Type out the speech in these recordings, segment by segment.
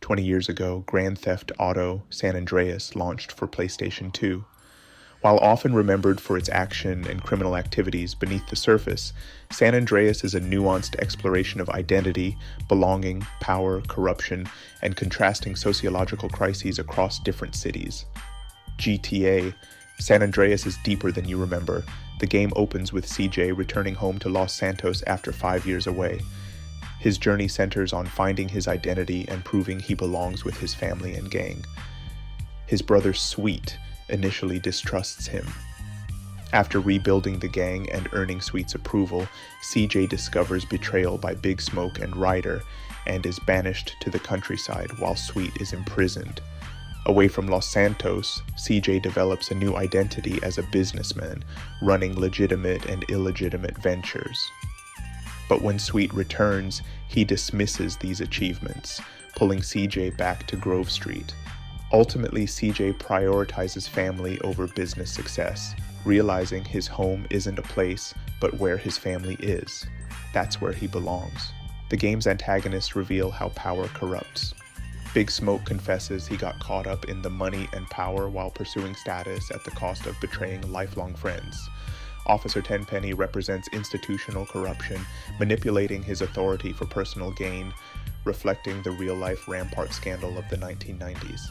20 years ago, Grand Theft Auto San Andreas launched for PlayStation 2. While often remembered for its action and criminal activities beneath the surface, San Andreas is a nuanced exploration of identity, belonging, power, corruption, and contrasting sociological crises across different cities. GTA San Andreas is deeper than you remember. The game opens with CJ returning home to Los Santos after 5 years away. His journey centers on finding his identity and proving he belongs with his family and gang. His brother Sweet initially distrusts him. After rebuilding the gang and earning Sweet's approval, CJ discovers betrayal by Big Smoke and Ryder and is banished to the countryside while Sweet is imprisoned. Away from Los Santos, CJ develops a new identity as a businessman, running legitimate and illegitimate ventures. But when Sweet returns, he dismisses these achievements, pulling CJ back to Grove Street. Ultimately, CJ prioritizes family over business success, realizing his home isn't a place, but where his family is. That's where he belongs. The game's antagonists reveal how power corrupts. Big Smoke confesses he got caught up in the money and power while pursuing status at the cost of betraying lifelong friends. Officer Tenpenny represents institutional corruption, manipulating his authority for personal gain, reflecting the real-life Rampart scandal of the 1990s.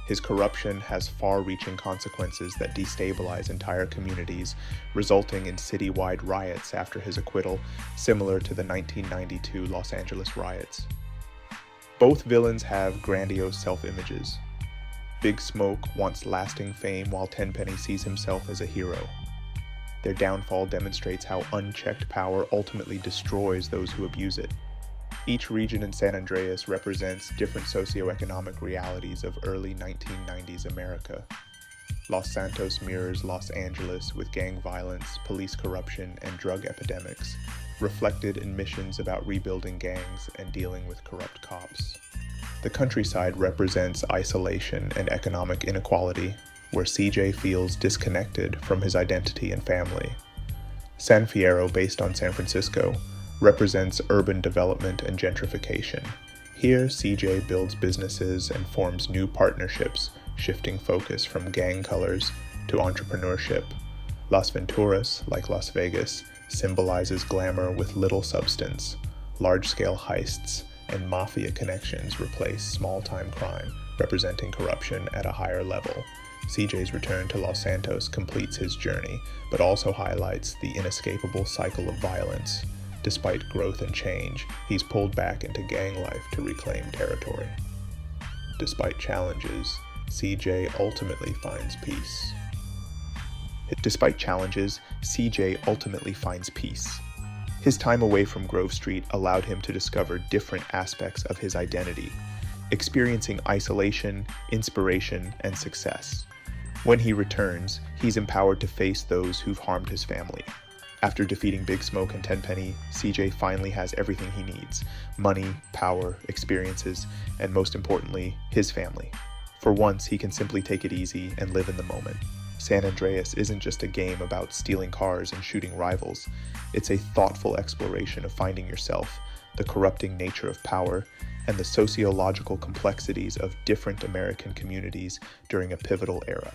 His corruption has far-reaching consequences that destabilize entire communities, resulting in citywide riots after his acquittal, similar to the 1992 Los Angeles riots. Both villains have grandiose self-images. Big Smoke wants lasting fame while Tenpenny sees himself as a hero. Their downfall demonstrates how unchecked power ultimately destroys those who abuse it. Each region in San Andreas represents different socioeconomic realities of early 1990s America. Los Santos mirrors Los Angeles with gang violence, police corruption, and drug epidemics, reflected in missions about rebuilding gangs and dealing with corrupt cops. The countryside represents isolation and economic inequality, where CJ feels disconnected from his identity and family. San Fierro, based on San Francisco, represents urban development and gentrification. Here, CJ builds businesses and forms new partnerships, shifting focus from gang colors to entrepreneurship. Las Venturas, like Las Vegas, symbolizes glamour with little substance. Large-scale heists and mafia connections replace small-time crime, representing corruption at a higher level. CJ's return to Los Santos completes his journey, but also highlights the inescapable cycle of violence. Despite growth and change, he's pulled back into gang life to reclaim territory. Despite challenges, CJ ultimately finds peace. His time away from Grove Street allowed him to discover different aspects of his identity, experiencing isolation, inspiration, and success. When he returns, he's empowered to face those who've harmed his family. After defeating Big Smoke and Tenpenny, CJ finally has everything he needs: money, power, experiences, and most importantly, his family. For once, he can simply take it easy and live in the moment. San Andreas isn't just a game about stealing cars and shooting rivals. It's a thoughtful exploration of finding yourself, the corrupting nature of power, and the sociological complexities of different American communities during a pivotal era.